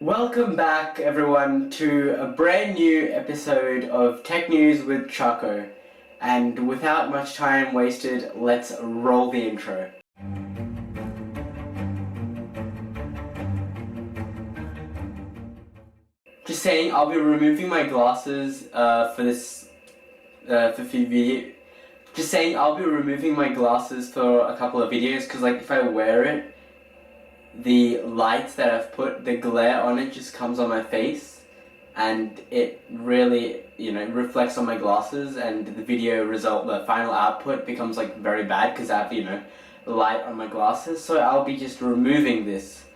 Welcome back, everyone, to a brand new episode of Tech News with Chacko. And without much time wasted, let's roll the intro. Just saying, I'll be removing my glasses for this video. Just saying, I'll be removing my glasses for a couple of videos because, like, if I wear it, the light that I've put, the glare on it just comes on my face, and it really, reflects on my glasses, and the video result, the final output becomes like very bad because I have, light on my glasses. So I'll be just removing this.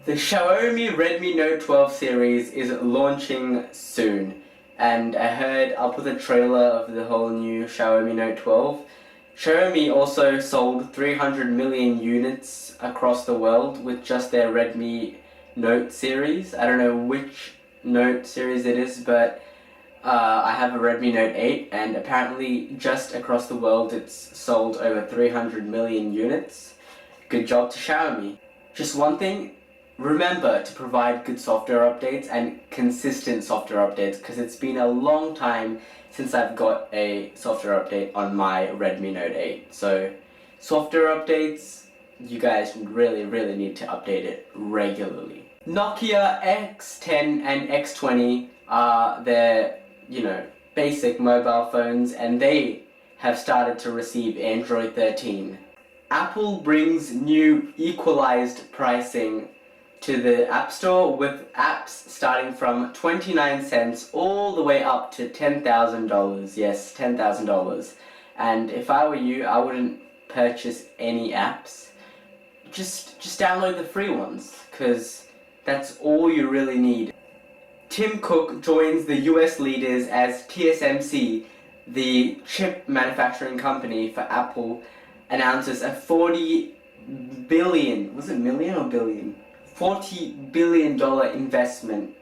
The Xiaomi Redmi Note 12 series is launching soon, and I heard, I'll put the trailer of the whole new Xiaomi Note 12. Xiaomi also sold 300 million units across the world with just their Redmi Note series. I don't know which Note series it is, but I have a Redmi Note 8, and apparently just across the world it's sold over 300 million units. Good job to Xiaomi. Just one thing, remember to provide good software updates and consistent software updates, because it's been a long time since I've got a software update on my Redmi Note 8. So, software updates, you guys really need to update it regularly. Nokia X10 and X20 are their, basic mobile phones, and they have started to receive Android 13. Apple brings new equalized pricing to the App Store, with apps starting from 29 cents all the way up to $10,000. Yes, $10,000. And if I were you, I wouldn't purchase any apps. Just download the free ones, because that's all you really need. Tim Cook joins the US leaders as TSMC, the chip manufacturing company for Apple, announces a $40 billion investment,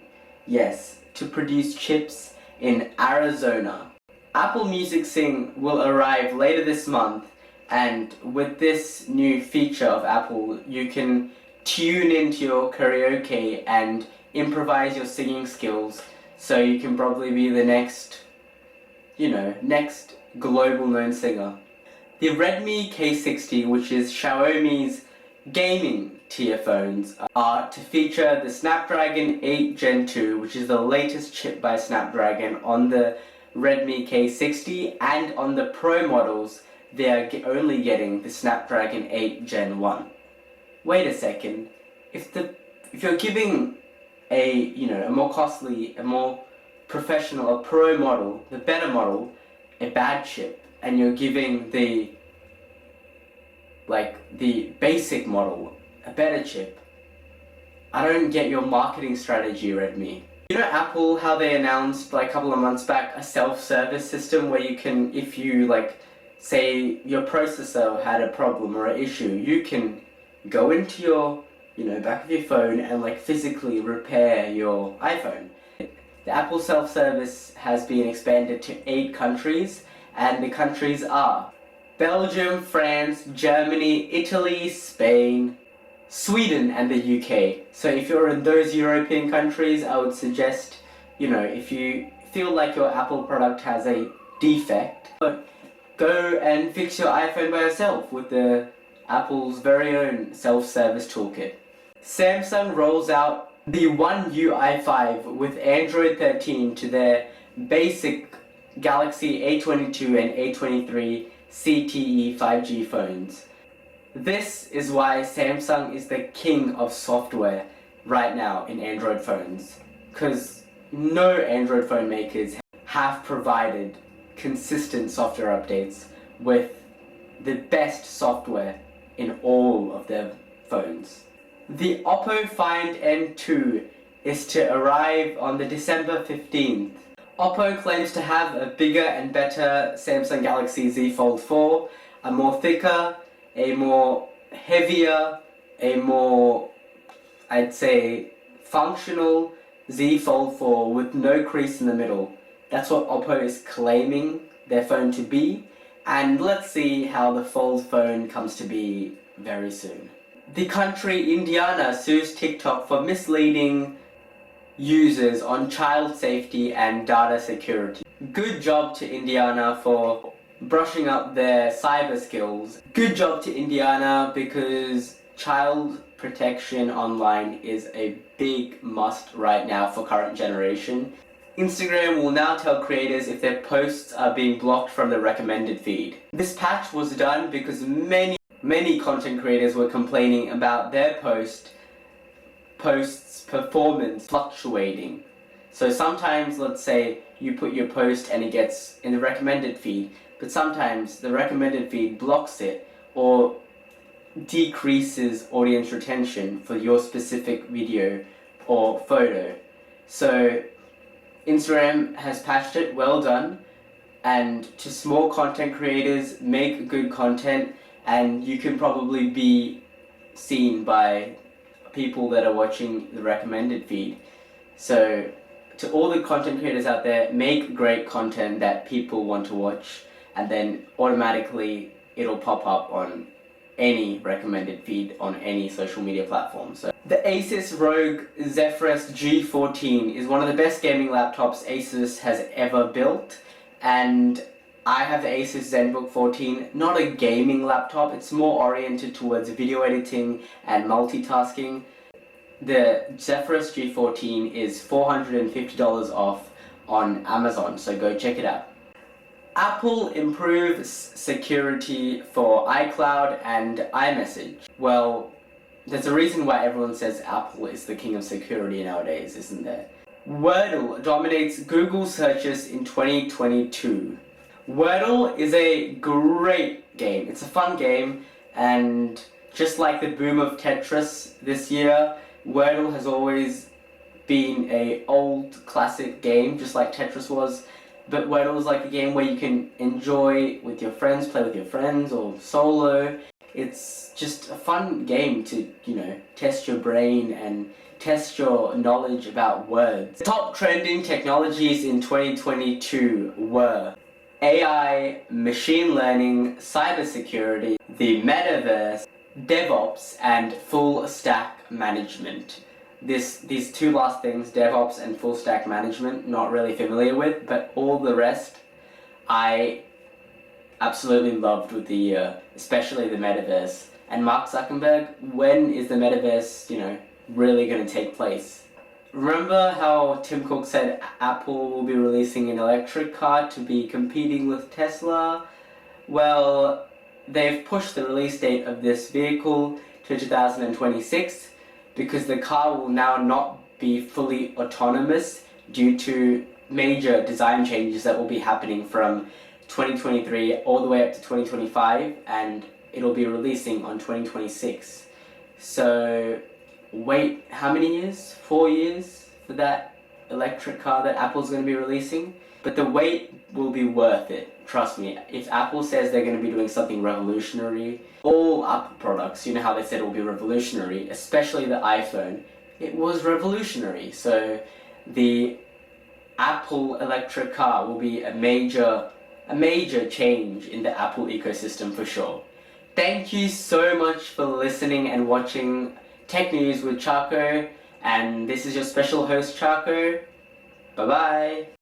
yes, to produce chips in Arizona. Apple Music Sing will arrive later this month, and with this new feature of Apple, you can tune into your karaoke and improvise your singing skills, so you can probably be the next global known singer. The Redmi K60, which is Xiaomi's gaming tier phones, are to feature the Snapdragon 8 Gen 2, which is the latest chip by Snapdragon on the Redmi K60, and on the Pro models they are only getting the Snapdragon 8 Gen 1. Wait a second, if you're giving a more costly, a more professional, a Pro model, the better model, a bad chip, and you're giving the basic model a better chip, I don't get your marketing strategy, Redmi. Apple, how they announced a couple of months back a self-service system where you can, if you say your processor had a problem or an issue, you can go into your back of your phone and physically repair your iPhone. The Apple self-service has been expanded to 8 countries, and the countries are Belgium, France, Germany, Italy, Spain, Sweden, and the UK. So if you're in those European countries, I would suggest, if you feel like your Apple product has a defect, go and fix your iPhone by yourself with the Apple's very own self-service toolkit. Samsung rolls out the One UI 5 with Android 13 to their basic Galaxy A22 and A23 CTE 5G phones. This is why Samsung is the king of software right now in Android phones, because no Android phone makers have provided consistent software updates with the best software in all of their phones. The Oppo Find N2 is to arrive on the December 15th. Oppo claims to have a bigger and better Samsung Galaxy Z Fold 4, a more thicker, a more heavier, a more, I'd say, functional Z Fold 4 with no crease in the middle. That's what Oppo is claiming their phone to be, and let's see how the Fold phone comes to be very soon. The country Indiana sues TikTok for misleading users on child safety and data security. Good job to Indiana for brushing up their cyber skills. Good job to Indiana because child protection online is a big must right now for current generation. Instagram will now tell creators if their posts are being blocked from the recommended feed. This patch was done because many content creators were complaining about their posts' performance fluctuating. So sometimes, let's say, you put your post and it gets in the recommended feed, but sometimes the recommended feed blocks it or decreases audience retention for your specific video or photo. So Instagram has patched it, well done. And to small content creators, make good content and you can probably be seen by people that are watching the recommended feed. So to all the content creators out there, make great content that people want to watch and then automatically it'll pop up on any recommended feed on any social media platform. So the Asus ROG Zephyrus G14 is one of the best gaming laptops Asus has ever built, and I have the Asus ZenBook 14, not a gaming laptop, it's more oriented towards video editing and multitasking. The Zephyrus G14 is $450 off on Amazon, so go check it out. Apple improves security for iCloud and iMessage. Well, there's a reason why everyone says Apple is the king of security nowadays, isn't there? Wordle dominates Google searches in 2022. Wordle is a great game. It's a fun game, and just like the boom of Tetris this year, Wordle has always been an old classic game, just like Tetris was. But Wordle is like a game where you can enjoy with your friends, play with your friends, or solo. It's just a fun game to, test your brain and test your knowledge about words. The top trending technologies in 2022 were AI, machine learning, cybersecurity, the metaverse, DevOps, and full stack management. These two last things, DevOps and full stack management, not really familiar with, but all the rest I absolutely loved with especially the metaverse. And Mark Zuckerberg, when is the metaverse, really going to take place? Remember how Tim Cook said Apple will be releasing an electric car to be competing with Tesla? Well, they've pushed the release date of this vehicle to 2026 because the car will now not be fully autonomous due to major design changes that will be happening from 2023 all the way up to 2025, and it'll be releasing on 2026. So wait, how many years? 4 years for that electric car that Apple's going to be releasing? But the wait will be worth it, trust me. If Apple says they're going to be doing something revolutionary, all Apple products, you know how they said it will be revolutionary, especially the iPhone, it was revolutionary. So the Apple electric car will be a major change in the Apple ecosystem for sure. Thank you so much for listening and watching Tech News with Chacko, and this is your special host Chacko. Bye bye.